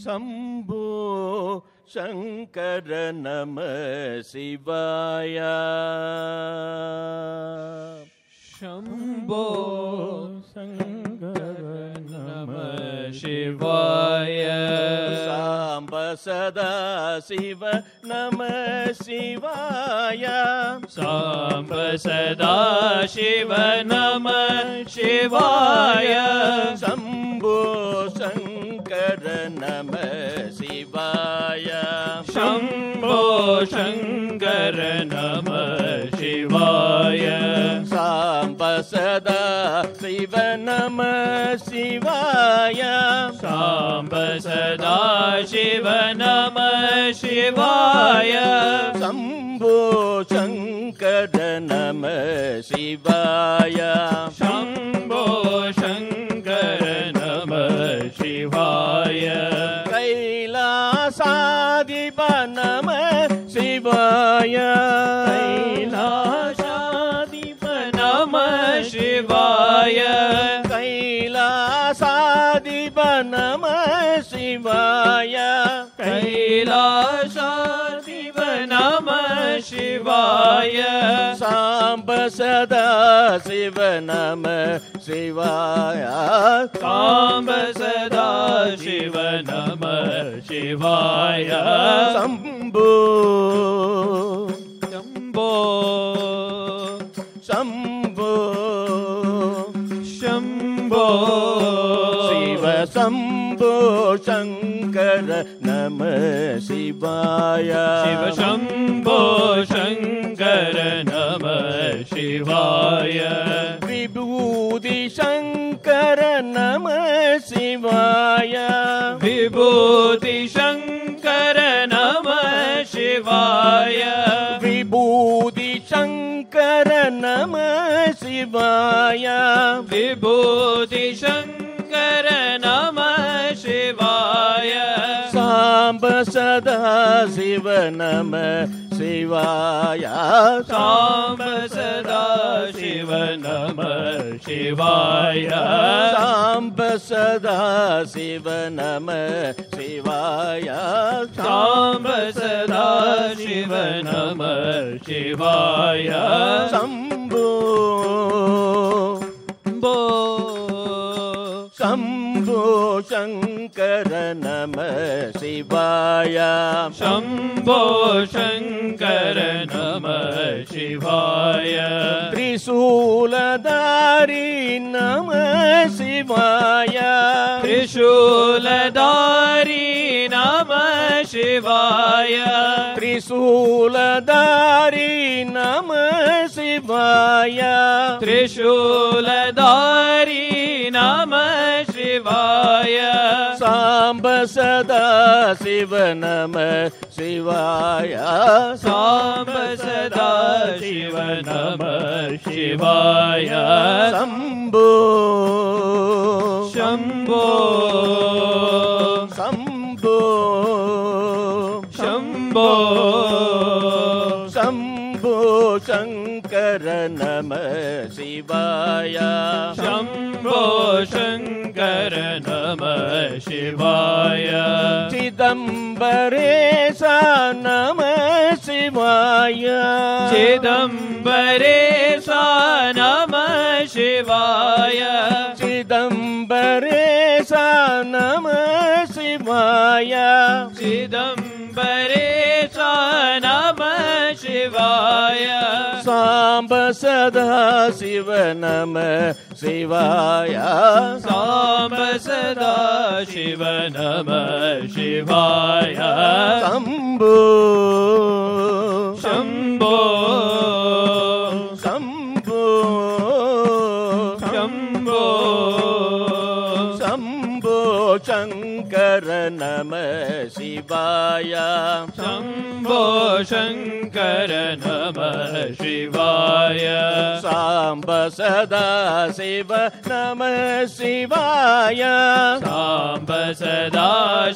शंभो शंकर नमः शिवाय शंभो शंकर नमः शिवाय सांब सदा शिव नमः शिवाय सांब सदा शिव नमः शिवाय शंभो शंकर नमः शिवाय शंभो शंकर नमः शिवाय सांब सदा शिव नमः शिवाय सांब सदा शिव नमः शिवाय शंभो शंकर नमः शिवाय शंभो शंकर नमः शिवाय कैलासाधिप नमः शिवाय कैलासाधिप नमः शिवाय कैलासाधिप नमः शिवाय कैलासाधिप नमः शिवाय सांब सदा शिव नमः शिवाय सांब सदा शिव नमः शिवाय शंभो शंभो शंभो शंभो शिव शंभो शंकर नमः शिवाय शिव शंभो शंकर नमः शिवाय विभूति शंकर नमः शिवाय विभूति शंकर नमः शिवाय विभूति शंकर नमः शिवाय विभूति शंकर नमः शिवाय सांब सदा शिव नमः शिवाय सांब सदा शिव नमः शिवाय सांब सदा शिव नमः शिवाय सांब सदा शिव नमः शिवाय शंभो शंभो शंकर नमः शिवाय शंभो शंकर नमः शिवाय त्रिशूलधारी नमः शिवाय त्रिशूलधारी नमः शिवाय त्रिशूलधारी नमः शिवाय त्रिशूलधारी नमः शिवाय सांब सदा शिव नमः शिवाय सांब सदा शिव नमः शिवाय शंभो शंभो शंभो शंभो शंभो शंकर नमः शिवाय शंभो शंकर नमः शिवाय चिदंबरेश नमः शिवाय चिदंबरेश नमः शिवाय चिदंबरेश नमः शिवाय चिदंबरेश नमः शिवाय सांब सदा शिव नमः शिवाय सांब सदा शिव नमः शिवाय शंभो शंभो शंभो शंभो शंभो शंकर नमः शिवाय शंभो शंकर नमः शिवाय सांब सदा शिव नमः शिवाय सांब सदा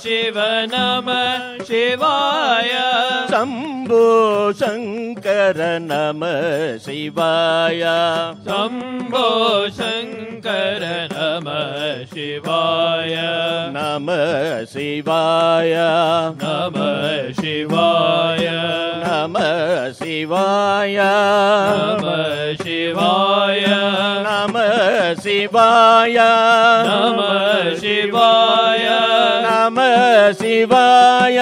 शिव नमः शिवाय शंभो शंकर नमः शिवाय शंभो शंकर ಶಂಕರ ನಮಃ ಶಿವಾಯ ನಮಃ ಶಿವಾಯ ನಮಃ ಶಿವಾಯ ನಮಃ ಶಿವಾಯ ನಮಃ ಶಿವಾಯ ನಮಃ ಶಿವಾಯ ನಮಃ ಶಿವಾಯ ನಮಃ ಶಿವಾಯ